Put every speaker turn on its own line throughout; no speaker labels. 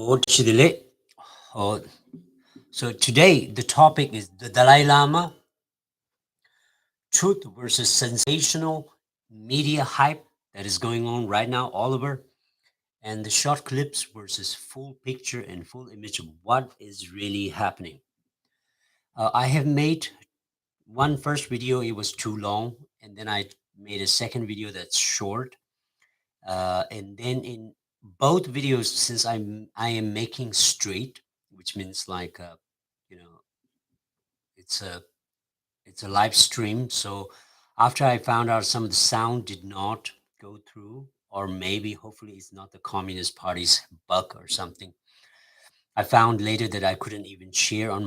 Chidile. Oh, so today the topic is the Dalai Lama, truth versus sensational media hype that is going on right now all over, and the short clips versus full picture and full image of what is really happening. I have made one first video, it was too long, and then I made a second video that's short. And then in both videos, since I am making straight, which means like you know it's a live stream. So after I found out some of the sound did not go through, or maybe hopefully it's not the Communist Party's bug or something. I found later that I couldn't even share on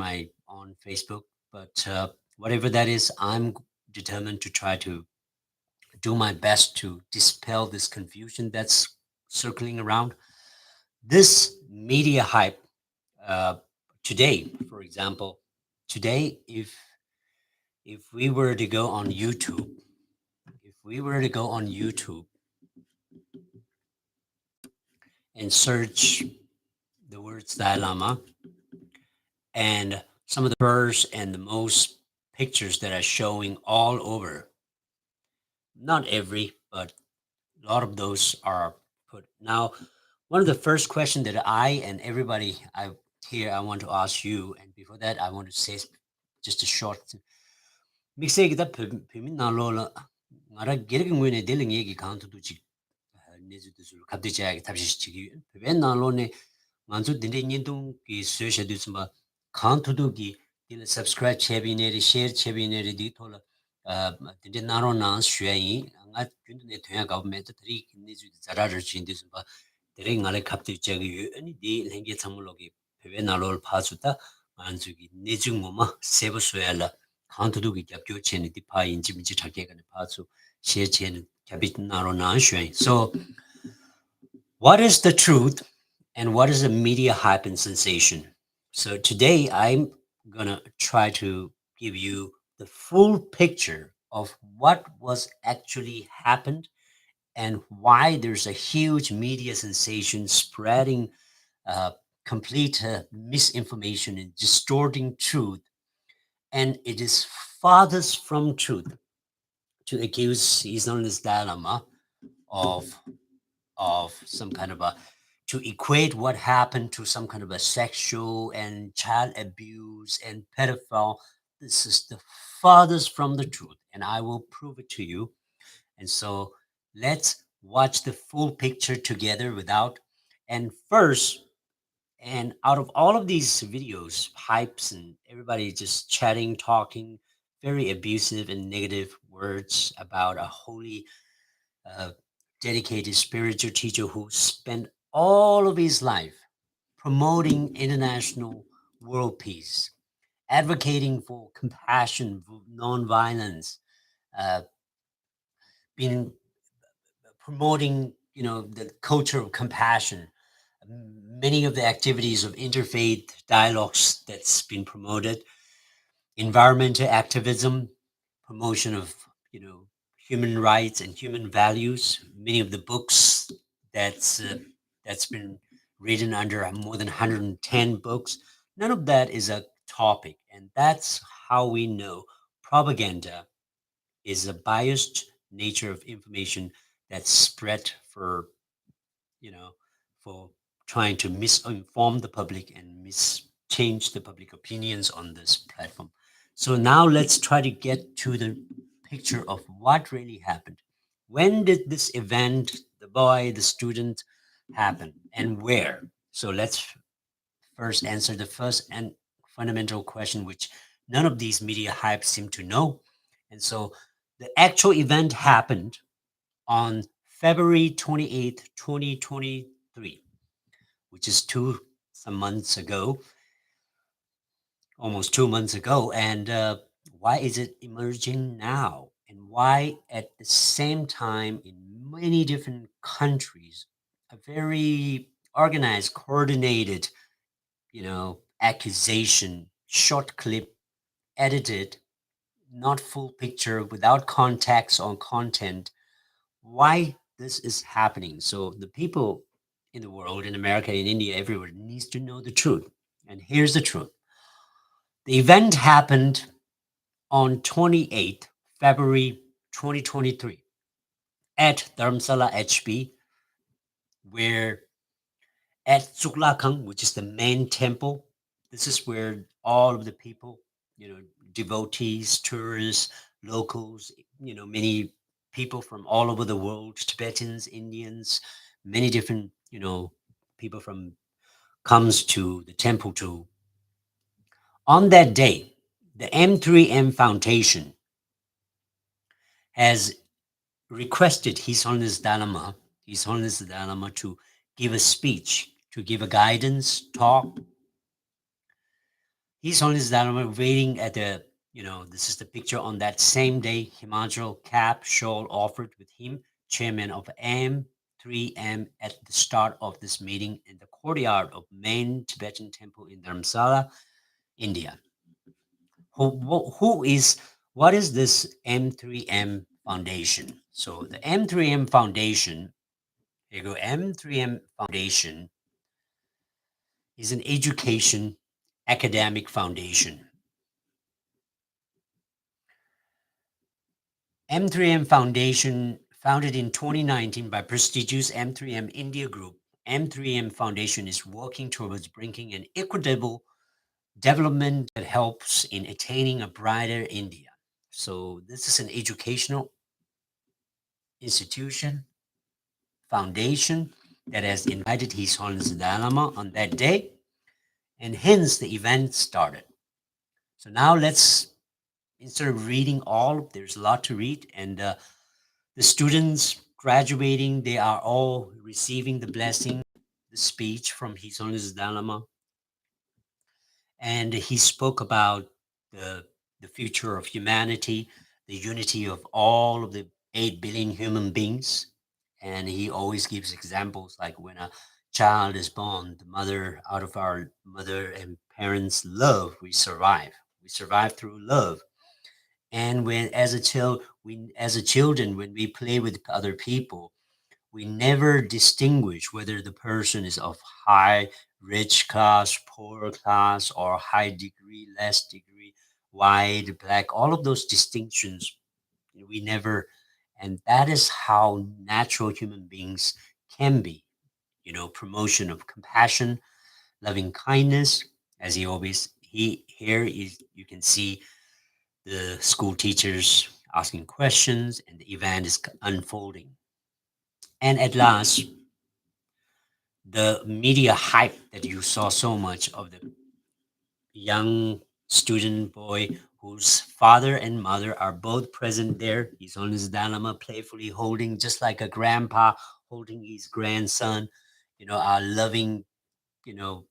Facebook, but whatever that is, I'm determined to try to do my best to dispel this confusion that's circling around. This media hype uh, today, for example, today if we were to go on YouTube, if we were to go on YouTube and search the words Dalai Lama and some of the first and the most pictures that are showing all over, not every, but a lot of those are put. Now, one of the first questions that I and everybody I want to ask you, and before that, I want to say just a short. Mixed that pimin na lo la ngara gerg ngwene deling yegi count to chik nezu to sul kapde cha tabshi chigi ben na lo ne manzu dinde nyindung ki sesha du sma count to gi dil subscribe chebi ne share chebi ne di thola dinde na ro na shwe yi nga gyund ne thya ga me ta tri nezu zara ro chin dis ba dere ngale kapde cha gi ani di lenge chamlo gi ben na lo pha su ta manzu gi nezu ngoma sebo soyala 강투도 기갑교 체는 디파 인지미지 자기가 파수 시에체는 갑이 나로 나슈. So what is the truth and what is a media hype and sensation? So today I'm gonna try to give you the full picture of what was actually happened and why there's a huge media sensation spreading complete misinformation and distorting truth, and it is farthest from truth to accuse his known as Dalai Lama of some kind of a to equate what happened to some kind of a sexual and child abuse and pedophile. This is the farthest from the truth, and I will prove it to you. And so let's watch the full picture together without. And first, and out of all of these videos, hypes, and everybody just chatting, talking, very abusive and negative words about a holy, uh, dedicated spiritual teacher who spent all of his life promoting international world peace, advocating for compassion, for nonviolence, uh, being promoting, the culture of compassion. Many of the activities of interfaith dialogues that's been promoted, environmental activism, promotion of human rights and human values. Many of the books that's uh, that's been written under more than 110 books. None of that is a topic, and that's how we know propaganda is a biased nature of information that's spread for you know for trying to misinform the public and change the public opinions on this platform. So now let's try to get to the picture of what really happened. When did this event, the boy, the student, happen, and where? So let's first answer the first and fundamental question, which none of these media hypes seem to know. And so the actual event happened on February 28th, 2023, which is some months ago, almost 2 months ago. And why is it emerging now? And why, at the same time, in many different countries, a very organized, coordinated, accusation, short clip, edited, not full picture, without context or content, why this is happening. So the people in the world, in America, in India, everywhere needs to know the truth. And here's the truth. The event happened on 28th February 2023 at Dharamsala HB, where at Tsuklakang, which is the main temple, this is where all of the people, devotees, tourists, locals, many people from all over the world, Tibetans, Indians, many different, people from comes to the temple to. On that day, the M3M Foundation has requested His Holiness the Dalai Lama, to give a speech, to give a guidance talk. His Holiness the Dalai Lama waiting at this is the picture on that same day, Himachal cap, shawl offered with him, chairman of M3M, at the start of this meeting in the courtyard of main Tibetan temple in Dharamsala, India. What is this M3M Foundation? So the M3M Foundation, here you go, M3M Foundation is an education academic foundation. M3M Foundation, founded in 2019 by prestigious M3M India Group, M3M Foundation is working towards bringing an equitable development that helps in attaining a brighter India. So this is an educational institution, foundation that has invited His Holiness the Dalai Lama on that day, and hence the event started. So now instead of reading all, there's a lot to read, and the students graduating, they are all receiving the blessing, the speech from His Holiness the Dalai Lama, and he spoke about the the future of humanity, the unity of all of the 8 billion human beings. And he always gives examples like when a child is born, the mother, out of our mother and parents' love, we survive. We survive through love. And when as a children, when we play with other people, we never distinguish whether the person is of high, rich class, poor class, or high degree, less degree, white, black, all of those distinctions. We never, and that is how natural human beings can be. Promotion of compassion, loving kindness, as here is, you can see the school teachers asking questions and the event is unfolding. And at last, the media hype that you saw so much of the young student boy whose father and mother are both present there. He's on his Dalai Lama, playfully holding, just like a grandpa holding his grandson, our you know,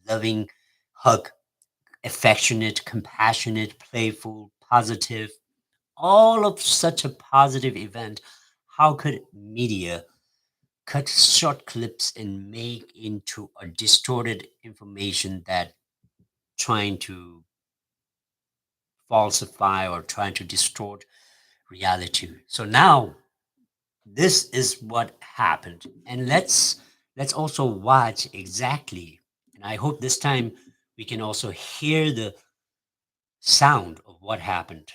loving hug, affectionate, compassionate, playful, positive, all of such a positive event. How could media cut short clips and make into a distorted information that trying to falsify or trying to distort reality? So now this is what happened, and let's also watch exactly, and I hope this time we can also hear the sound of what happened.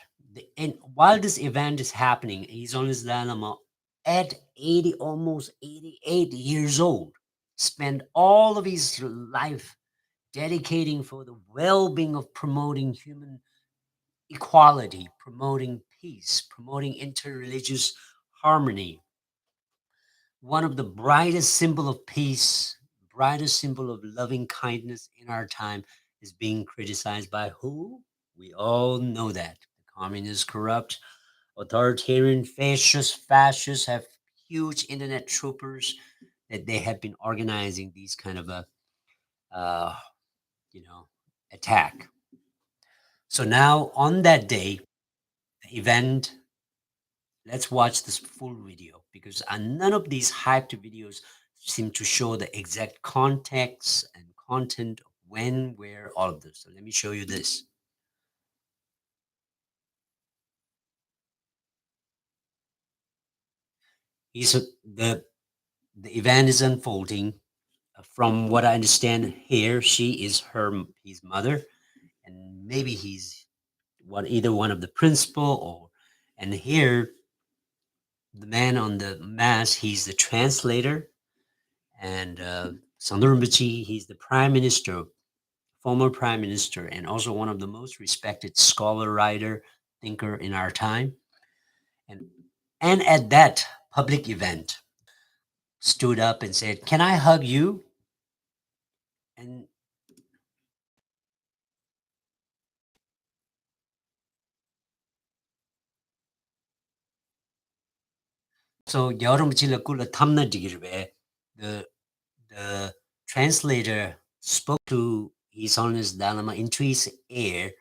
And while this event is happening, he's on his Dalai Lama at 80, almost 88 years old, spent all of his life dedicating for the well-being of promoting human equality, promoting peace, promoting interreligious harmony. One of the brightest symbol of peace, brightest symbol of loving kindness in our time is being criticized by who? We all know that. The communists, corrupt, authoritarian, fascists have huge internet troopers that they have been organizing these kind of uh, you know, attack. So now on that day, the event, let's watch this full video because none of these hyped videos seem to show the exact context and content of when, where, all of this. So let me show you this. He's the event is unfolding. From what I understand here, she is his mother, and maybe he's either one of the principal or. And here, the man on the mass, he's the translator, and Sandarumbachi, he's the prime minister, former prime minister, and also one of the most respected scholar, writer, thinker in our time. And and at that public event, stood up and said, "Can I hug you?" And so 여름질라 꿀라 탐나디기르베, the translator spoke to His Holiness Dalai Lama into his ear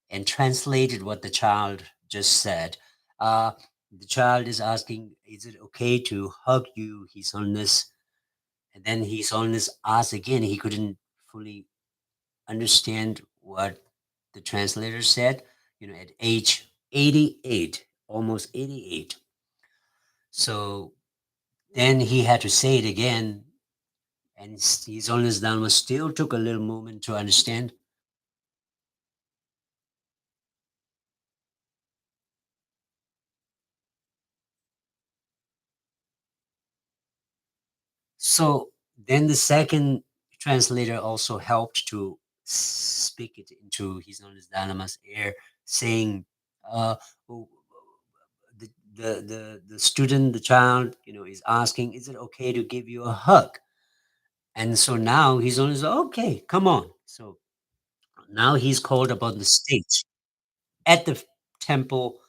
and translated what the child just said. Uh, the child is asking, "Is it okay to hug you, His Holiness?" And then His Holiness asked again. He couldn't fully understand what the translator said. At age 88, almost 88. So then he had to say it again, and His Holiness Dharma still took a little moment to understand. So then the second translator also helped to speak it into His Holiness Dharma's ear, saying, "Oh, the student, the child, is asking, is it okay to give you a hug?" And so now His Holiness, "Okay, come on." So now he's called upon the stage at the temple,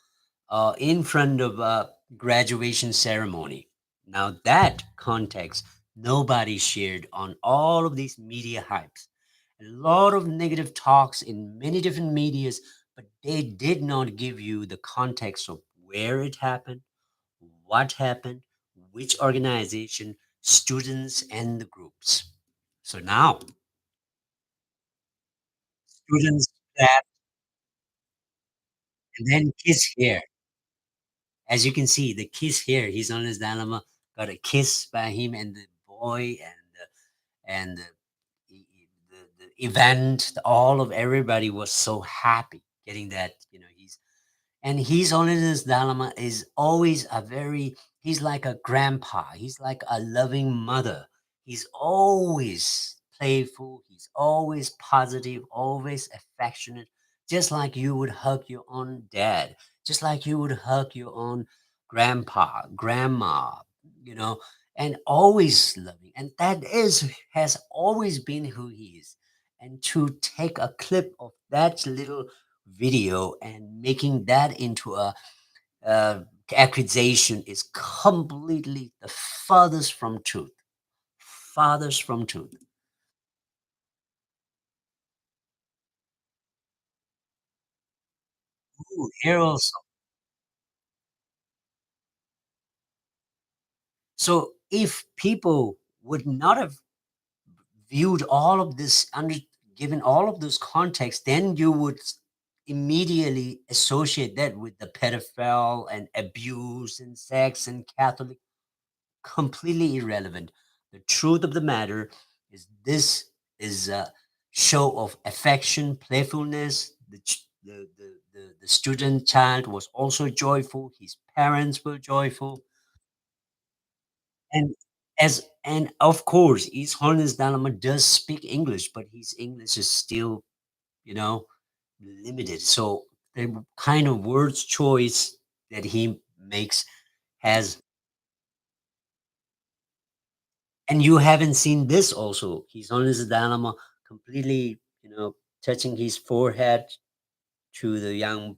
in front of a graduation ceremony. Now that context, nobody shared on all of these media hypes. A lot of negative talks in many different medias, but they did not give you the context of where it happened, what happened, which organization, students, and the groups. So now students clap and then kiss here. As you can see, the kiss here, His Holiness Dalai Lama got a kiss by him and the boy, and the event. All of everybody was so happy getting that. And His Holiness Dalai Lama is always he's like a grandpa. He's like a loving mother. He's always playful. He's always positive, always affectionate, just like you would hug your own dad, just like you would hug your own grandpa, grandma, you know, and always loving. And has always been who he is. And to take a clip of that little video and making that into a uh, accusation is completely the farthest from truth. Farthest from truth. Ooh, here also. So if people would not have viewed all of this given all of those contexts, then you would immediately associate that with the pedophile and abuse and sex and Catholic. Completely irrelevant. The truth of the matter is this is a show of affection, playfulness. The student child was also joyful. His parents were joyful. And and of course, His Holiness Dalama does speak English, but his English is still, you know, limited. So the kind of words choice that he makes has. And you haven't seen this also. He's on his Dharma completely, touching his forehead to the young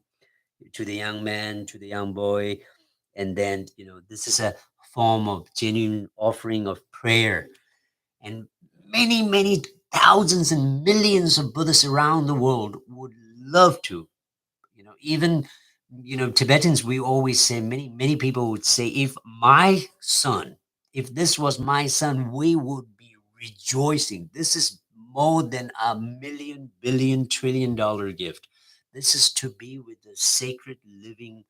man, to the young boy. And then, this is a form of genuine offering of prayer. And many, many thousands and millions of Buddhists around the world would love to. Even Tibetans, we always say, many people would say, if this was my son, we would be rejoicing. This is more than a million billion trillion-dollar gift. This is to be with the sacred living,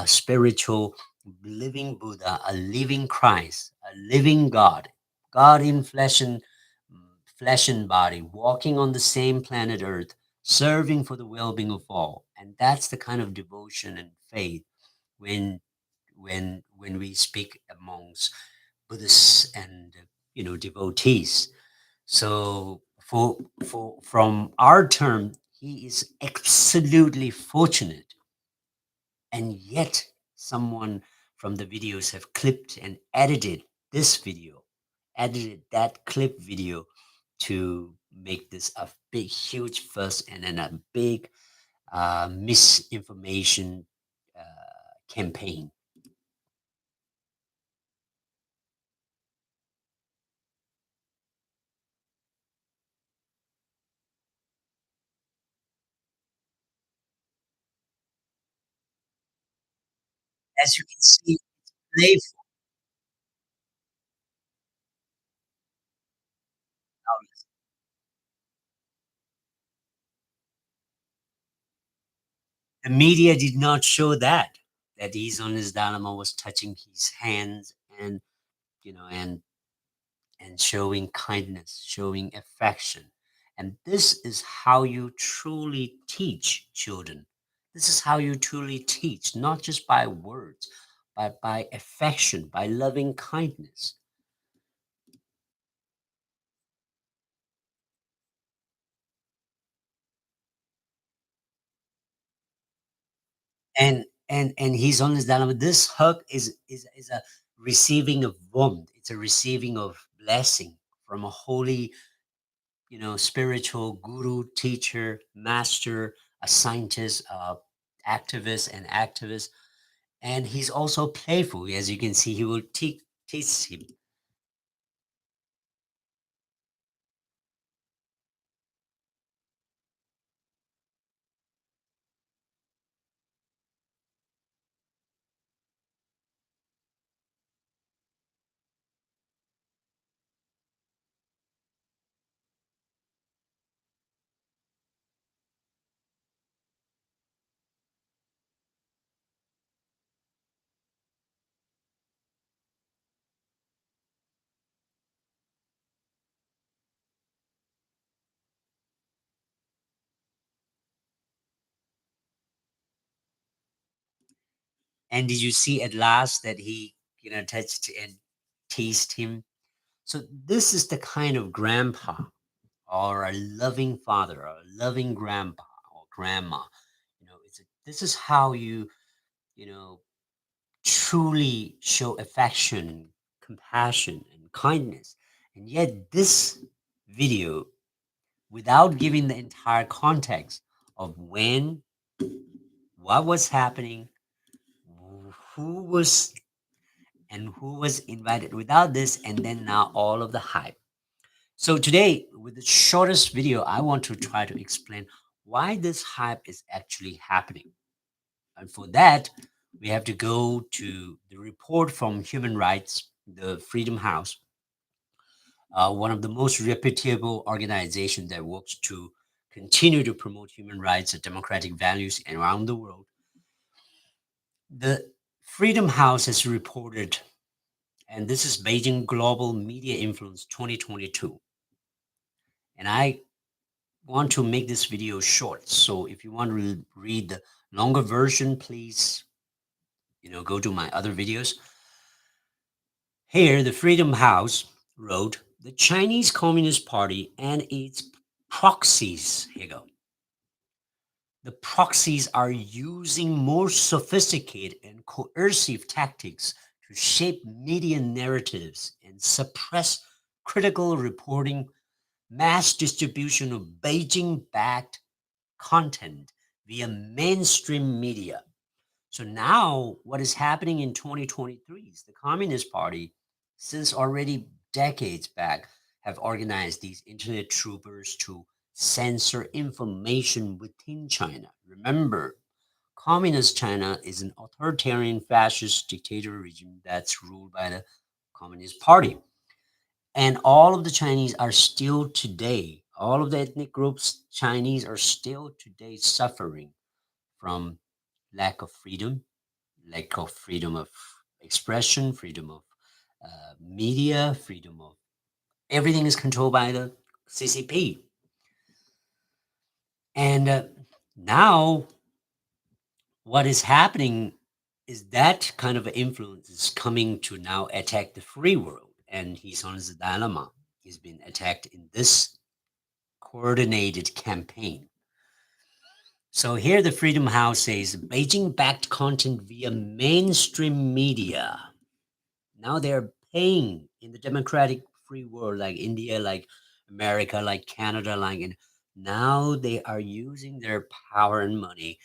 spiritual living Buddha, a living Christ, a living God. God in flesh and body, walking on the same planet Earth, serving for the well-being of all. And that's the kind of devotion and faith when when we speak amongst Buddhists and devotees. So for from our term, he is absolutely fortunate, and yet someone from the videos have clipped and edited this video, edited that clip video to make this a big, huge fuss and then a big misinformation campaign. As you can see, playful. The media did not show that he's on his Dalai was touching his hands and you know and showing kindness, showing affection. And this is how you truly teach children. This is how you truly teach, not just by words, but by affection, by loving kindness. And he's on his dilemma. This hug is a receiving of warmth. It's a receiving of blessing from a holy, spiritual guru, teacher, master, a scientist, activist, and activist. And he's also playful, as you can see. He will teach him. And did you see at last that he, touched and teased him? So this is the kind of grandpa or a loving father or a loving grandpa or grandma. This is how you know, truly show affection, compassion, and kindness. And yet, this video, without giving the entire context of when, what was happening, who was who was invited, without this, and then now all of the hype. So today, with the shortest video, I want to try to explain why this hype is actually happening. And for that, we have to go to the report from Human Rights, the Freedom House, one of the most reputable organizations that works to continue to promote human rights and democratic values around the world. The Freedom House has reported, and this is Beijing Global Media Influence 2022. And I want to make this video short. So if you want to read the longer version, please, go to my other videos. Here, the Freedom House wrote, the Chinese Communist Party and its proxies, here you go. The proxies are using more sophisticated and coercive tactics to shape media narratives and suppress critical reporting, mass distribution of Beijing backed content via mainstream media. So now, what is happening in 2023 is the Communist Party, since already decades back, have organized these internet troopers to censor information within China. Remember, Communist China is an authoritarian fascist dictator regime that's ruled by the Communist Party. And all of the Chinese are still today, all of the ethnic groups, Chinese are still today suffering from lack of freedom, lack of freedom of expression, freedom of media, freedom of Everything is controlled by the CCP. And now what is happening is that kind of influence is coming to now attack the free world. And His Holiness the Dalai Lama has been attacked in this coordinated campaign. So here the Freedom House says Beijing backed content via mainstream media. Now they're paying in the democratic free world like India, like America, like Canada, like in, now they are using their power and money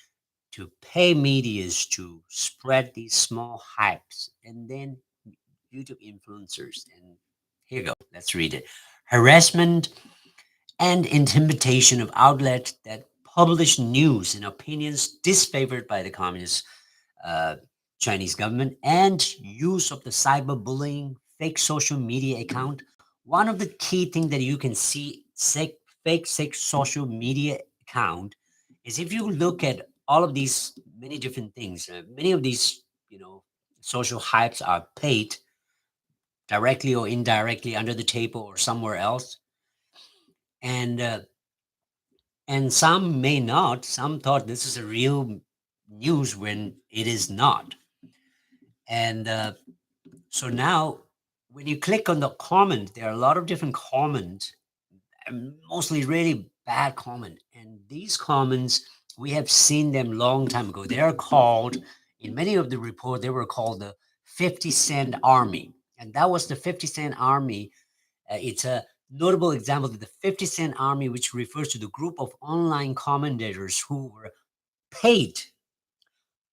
to pay medias to spread these small hypes and then YouTube influencers. And here you go, let's read it. Harassment and intimidation of outlets that publish news and opinions disfavored by the communist uh, Chinese government, and use of the cyberbullying, fake social media account. One of the key things that you can see fake social media account is if you look at all of these many different things, many of these, social hypes are paid directly or indirectly under the table or somewhere else. And some may not. Some thought this is a real news when it is not. And so now, when you click on the comment, there are a lot of different comments, and mostly really bad comment. And these comments, we have seen them long time ago. They are called, in many of the report, they were called the 50-cent army. And that was the 50-cent army. It's a notable example of the 50-cent army, which refers to the group of online commentators who were paid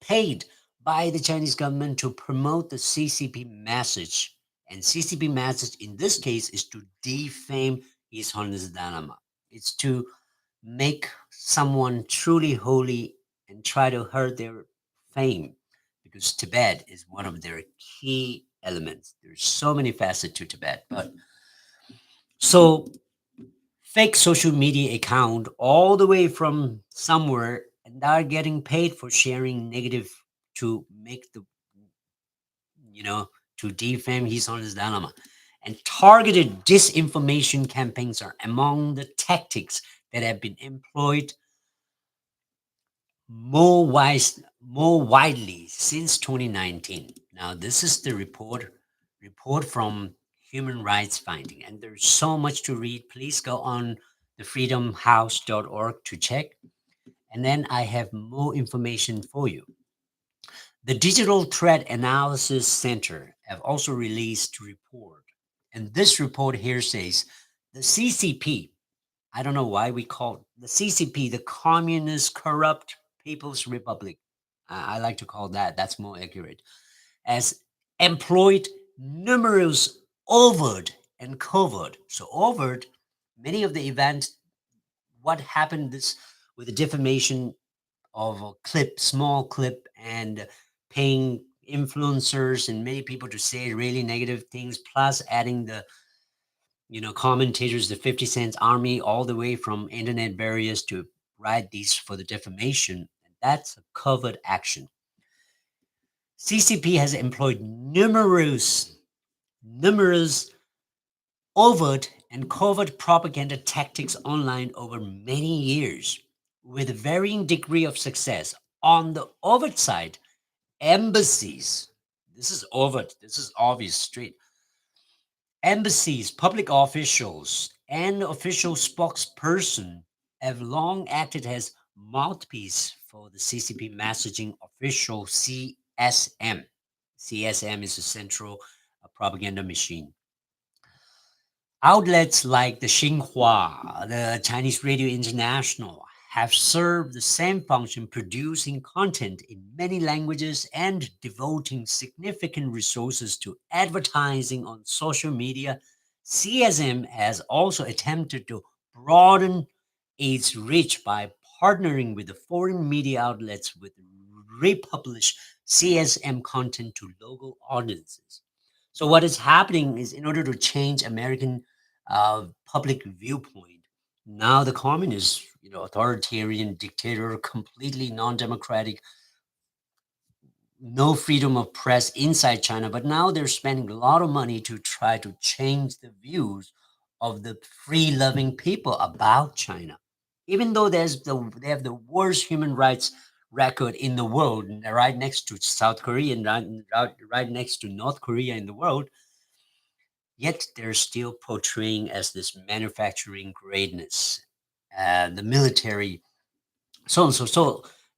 paid by the Chinese government to promote the CCP message. And CCP message in this case is to defame His Holiness Dalai Lama. It's to make someone truly holy and try to hurt their fame, because Tibet is one of their key elements. There's so many facets to Tibet, but so fake social media account all the way from somewhere, and are getting paid for sharing negative to make the, you know to defame His Holiness Dalai Lama. And targeted disinformation campaigns are among the tactics that have been employed more widely since 2019. Now this is the report from Human Rights Finding, and there's so much to read. Please go on the freedomhouse.org to check, and then I have more information for you. The Digital Threat Analysis Center have also released a report, and this report here says the CCP, I don't know why we call the CCP the Communist Corrupt People's Republic. I like to call that's more accurate, as employed numerous overt and covert. So overt, many of the events, what happened this with the defamation of a clip, small clip, and paying influencers and many people to say really negative things, plus adding the commentators, the 50 cents army, all the way from internet barriers to write these for the defamation. And that's a covert action. CCP has employed numerous overt and covert propaganda tactics online over many years, with varying degree of success. On the overt side, embassies, this is overt, this is obvious, straight. Embassies, public officials, and official spokesperson have long acted as mouthpiece for the CCP messaging official CSM. CSM is a central propaganda machine. Outlets like the Xinhua, the Chinese Radio International, have served the same function, producing content in many languages and devoting significant resources to advertising on social media. CSM has also attempted to broaden its reach by partnering with the foreign media outlets with republish CSM content to local audiences. So what is happening is, in order to change American public viewpoint, now the communist, authoritarian dictator, completely non-democratic, no freedom of press inside China, but now they're spending a lot of money to try to change the views of the free-loving people about China. Even though they have the worst human rights record in the world, right next to South Korea and right next to North Korea in the world, yet they're still portraying as this manufacturing greatness, the military, so on.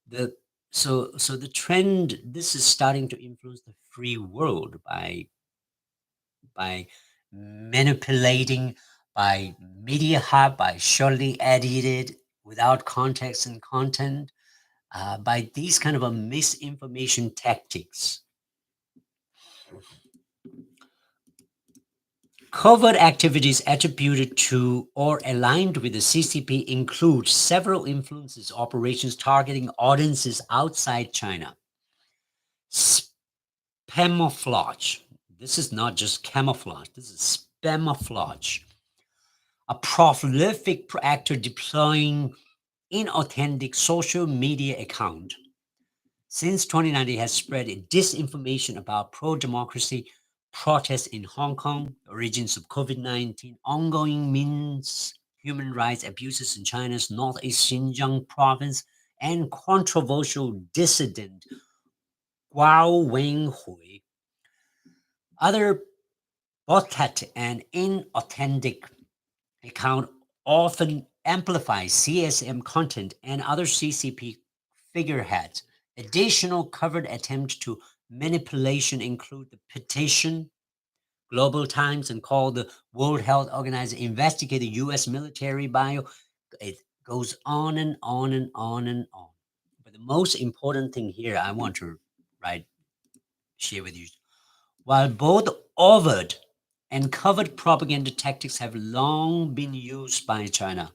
The so the trend, this is starting to influence the free world by manipulating, by media hype, by shortly edited without context and content, by these kind of a misinformation tactics. Covert activities attributed to or aligned with the CCP include several influences operations targeting audiences outside China. Camouflage. This is not just camouflage, this is camouflage. A prolific actor deploying inauthentic social media account since 2019 has spread disinformation about pro-democracy protests in Hong Kong, origins of COVID-19, ongoing means human rights abuses in China's northeast Xinjiang province, and controversial dissident Guo Wenhui. Other both and inauthentic account often amplifies CSM content and other CCP figureheads. Additional covered attempts to manipulation include the petition, Global Times, and called the World Health Organization investigate the U.S. military bio. It goes on and on and on and on. But the most important thing here I want to share with you, while both overt and covert propaganda tactics have long been used by China,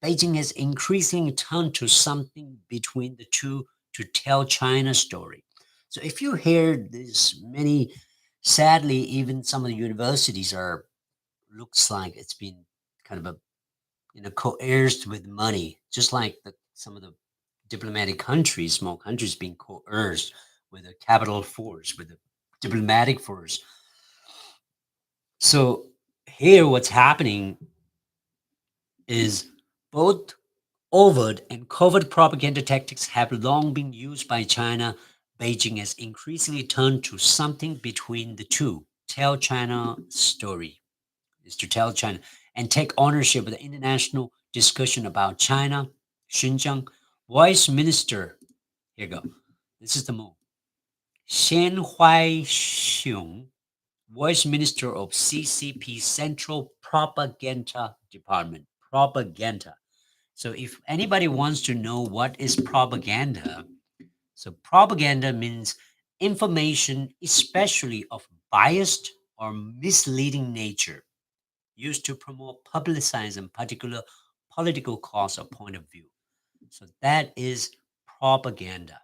Beijing has increasingly turned to something between the two to tell China's story. So if you hear this many, sadly, even some of the universities are looks like it's been kind of a coerced with money, just like some of the diplomatic countries, small countries being coerced with a capital force, with a diplomatic force. So here, what's happening is both overt and covert propaganda tactics have long been used by China. Beijing has increasingly turned to something between the two. Tell China story is to tell China and take ownership of the international discussion about China. Xinjiang Vice Minister, here you go. This is the move. Shen Haixiong, Vice Minister of CCP Central Propaganda Department. Propaganda. So if anybody wants to know what is propaganda, so propaganda means information, especially of biased or misleading nature, used to promote, publicize, and particular political cause or point of view. So that is propaganda.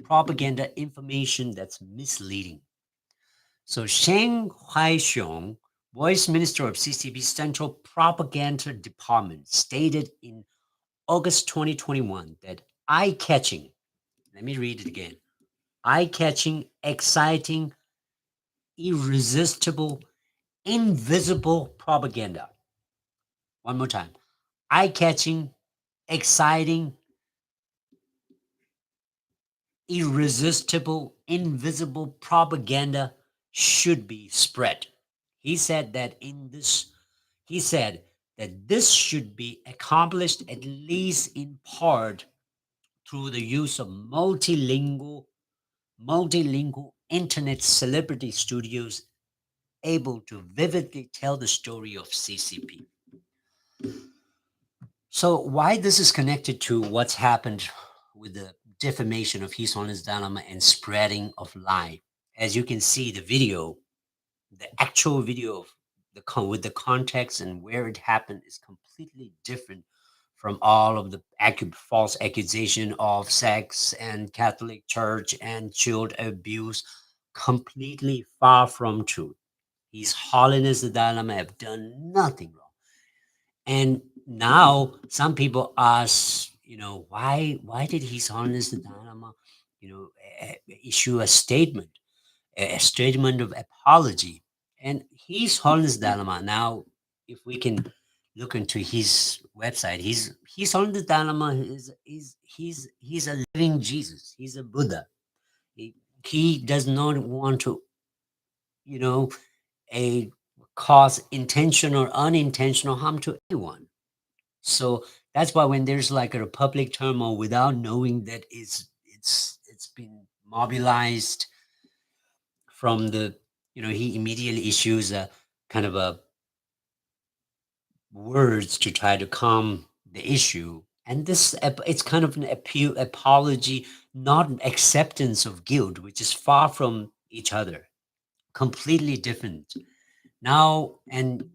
Propaganda information that's misleading. So Shen Haixiong, Vice Minister of CCP Central Propaganda Department, stated in August 2021 that eye-catching, let me read it again, eye-catching, exciting, irresistible, invisible propaganda. One more time. Eye-catching, exciting, irresistible, invisible propaganda should be spread. He said that this should be accomplished at least in part through the use of multilingual internet celebrity studios able to vividly tell the story of CCP. So why this is connected to what's happened with the defamation of His Holiness Dalai Lama and spreading of lie? As you can see, the video, the actual video of with the context and where it happened is completely different from all of the false accusation of sex and Catholic Church and child abuse. Completely far from truth. His Holiness the Dalai Lama have done nothing wrong. And now some people ask, why did His Holiness the Dalai Lama, issue a statement of apology? And His Holiness Dalai Lama now if we can look into his website, he's on the Dalai Lama. He's a living Jesus. He's a Buddha. He, he does not want to, you know, a cause intentional or unintentional harm to anyone. So that's why when there's like a public turmoil without knowing that it's been mobilized from the, he immediately issues a kind of a words to try to calm the issue. And it's kind of an apology, not an acceptance of guilt, which is far from each other, completely different. Now and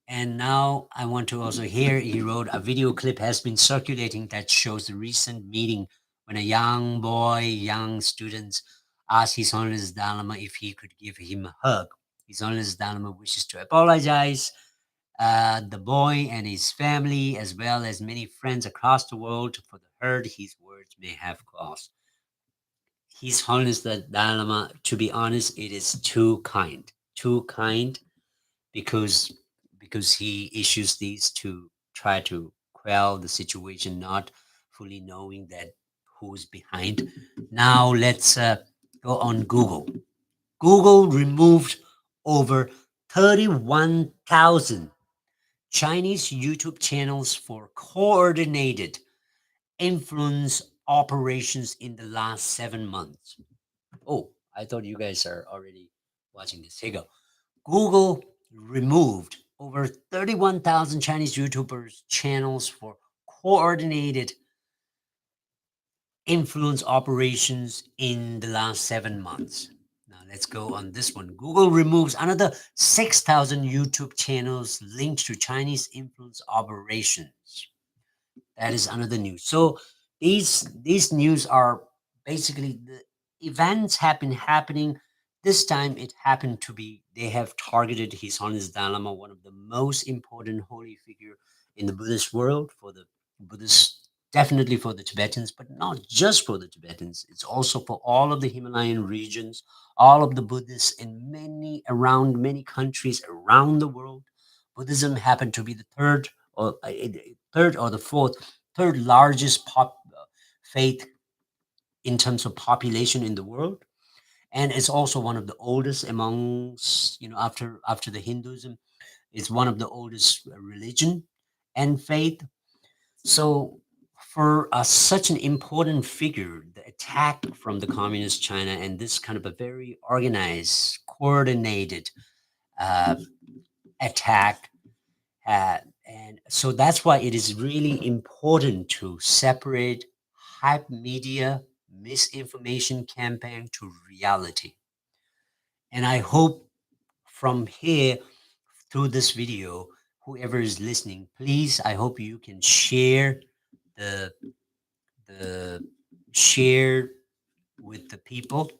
now I want to also hear, he wrote, a video clip has been circulating that shows the recent meeting when a young student asked His Holiness Dalai Lama if he could give him a hug. His Holiness Dalai Lama wishes to apologize the boy and his family, as well as many friends across the world, for the hurt his words may have caused. His Holiness the Dalai Lama, to be honest, it is too kind, because he issues these to try to quell the situation, not fully knowing that who's behind. Now let's go on Google. Google removed over 31,000 Chinese YouTube channels for coordinated influence operations in the last 7 months. Oh, I thought you guys are already watching this. Here you go. Google removed over 31,000 Chinese YouTubers' channels for coordinated influence operations in the last 7 months. Now let's go on this one. Google removes another 6,000 YouTube channels linked to Chinese influence operations. That is another news. So these news are basically the events have been happening. This time it happened to be they have targeted His Holiness Dalai Lama, one of the most important holy figure in the Buddhist world, for the Buddhists, definitely for the Tibetans, but not just for the Tibetans. It's also for all of the Himalayan regions, all of the Buddhists in many countries around the world. Buddhism happened to be the third or the third largest faith in terms of population in the world, and it's also one of the oldest amongst, after the Hinduism, it's one of the oldest religion and faith. So for such an important figure, the attack from the communist China, and this kind of a very organized, coordinated uh, attack, and so that's why it is really important to separate hype media, misinformation campaign to reality. And I hope from here, through this video, whoever is listening, please, I hope you can share the the share with the people,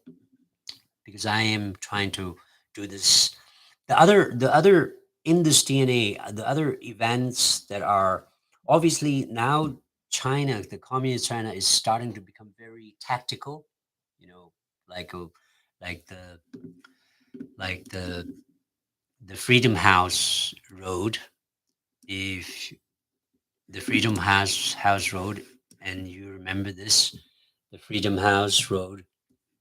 because I am trying to do this. The other in this DNA, the other events that are obviously now, China, the communist China, is starting to become very tactical. You know, like like the like the Freedom House Road. If the Freedom House Road, and you remember this, the Freedom House Road,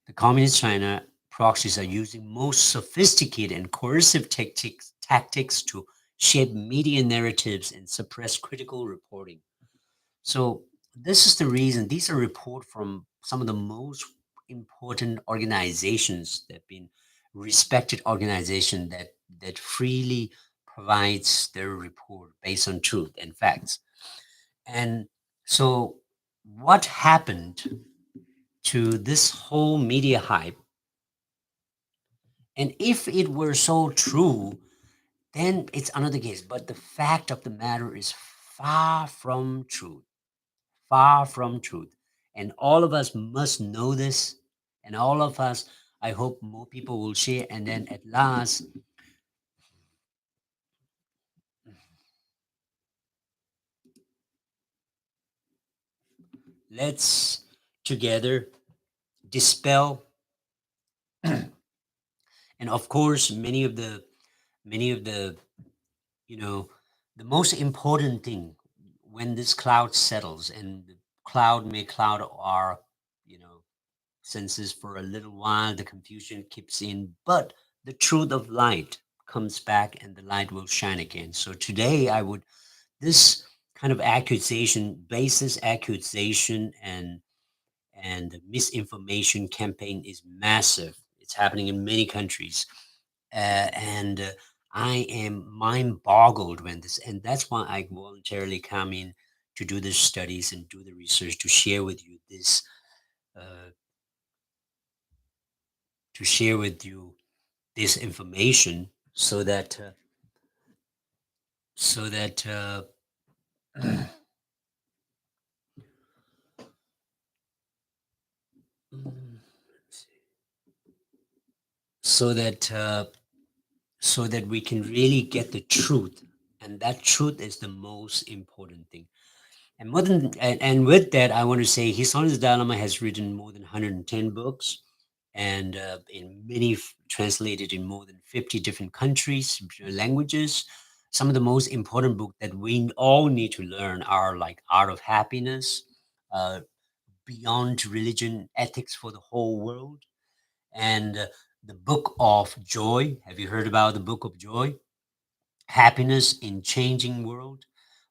the communist China proxies are using most sophisticated and coercive tactics to shape media narratives and suppress critical reporting. So this is the reason these are reports from some of the most important organizations that have been respected organization that freely provides their report based on truth and facts. And so what happened to this whole media hype, and if it were so true, then it's another case. But the fact of the matter is far from truth, far from truth. And all of us must know this. And all of us, I hope more people will share. And then at last, let's together dispel. And of course, many of the you know, the most important thing when this cloud settles, and the cloud may cloud our, you know, senses for a little while, the confusion keeps in, but the truth of light comes back and the light will shine again. So today I would, this kind of accusation, basis accusation, and the misinformation campaign is massive. It's happening in many countries, and I am mind boggled when this, and that's why I voluntarily come in to do the studies and do the research to share with you this, uh, to share with you this information, so that so that so that so that we can really get the truth, and that truth is the most important thing. And more than, and with that, I want to say His Holiness Dalai Lama has written more than 110 books, and in many translated in more than 50 different countries, languages. Some of the most important books that we all need to learn are like Art of Happiness, uh, Beyond Religion, Ethics for the Whole World, and the Book of Joy. Have you heard about the Book of Joy? Happiness in Changing World,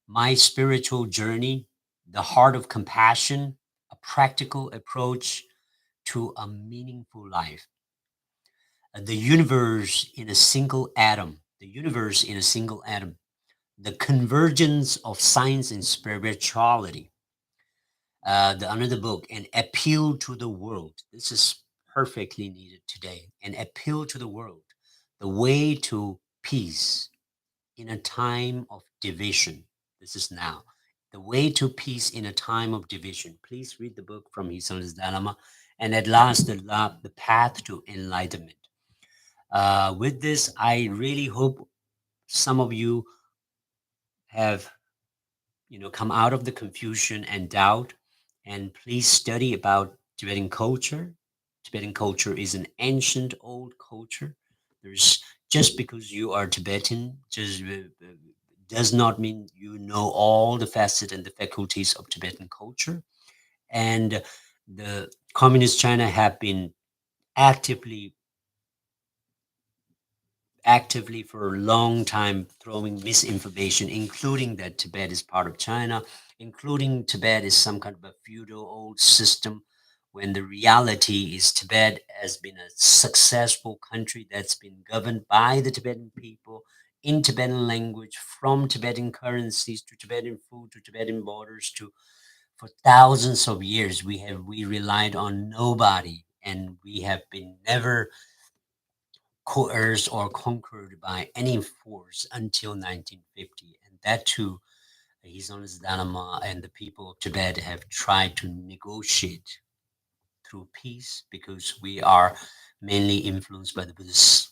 My Spiritual Journey, The Heart of Compassion, A Practical Approach to a Meaningful Life, The Universe in a Single Atom, The Universe in a Single Atom, The Convergence of Science and Spirituality, the another book, An Appeal to the World. This is perfectly needed today. An Appeal to the World, The Way to Peace in a Time of Division. This is now. The Way to Peace in a Time of Division. Please read the book from His Holiness Dalai Lama. And at last, the Path to Enlightenment. With this, I really hope some of you have, come out of the confusion and doubt, and please study about Tibetan culture. Tibetan culture is an ancient old culture. There's, just because you are Tibetan just does not mean you know all the facets and the faculties of Tibetan culture. And the communist China have been actively actively for a long time throwing misinformation, including that Tibet is part of China, including Tibet is some kind of a feudal old system, when the reality is Tibet has been a successful country that's been governed by the Tibetan people in Tibetan language, from Tibetan currencies to Tibetan food to Tibetan borders to, for thousands of years we relied on nobody, and we have been never coerced or conquered by any force until 1950. And that too, His Holiness Dalai Lama and the people of Tibet have tried to negotiate through peace, because we are mainly influenced by the Buddhist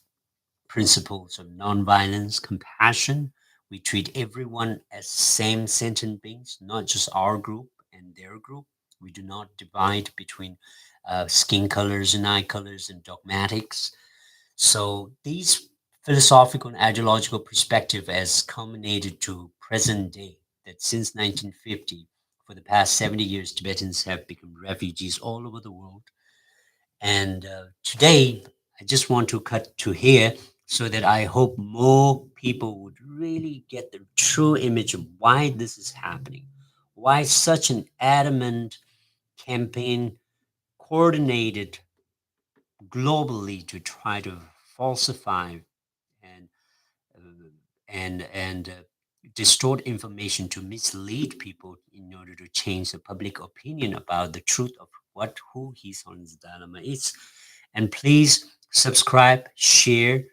principles of nonviolence, compassion. We treat everyone as same sentient beings, not just our group and their group. We do not divide between skin colors and eye colors and dogmatics. So these philosophical and ideological perspective has culminated to present day, that since 1950, for the past 70 years, Tibetans have become refugees all over the world. And today, I just want to cut to here, so that I hope more people would really get the true image of why this is happening, why such an adamant campaign coordinated globally to try to falsify and uh, and distort information to mislead people in order to change the public opinion about the truth of what who His Holiness Dalai Lama is. And please subscribe, share,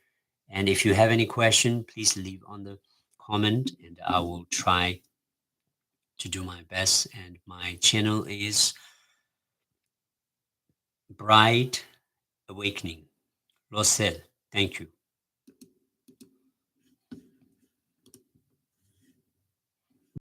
and if you have any question, please leave on the comment, and I will try to do my best. And my channel is Bright Awakening. Rosel. Thank you.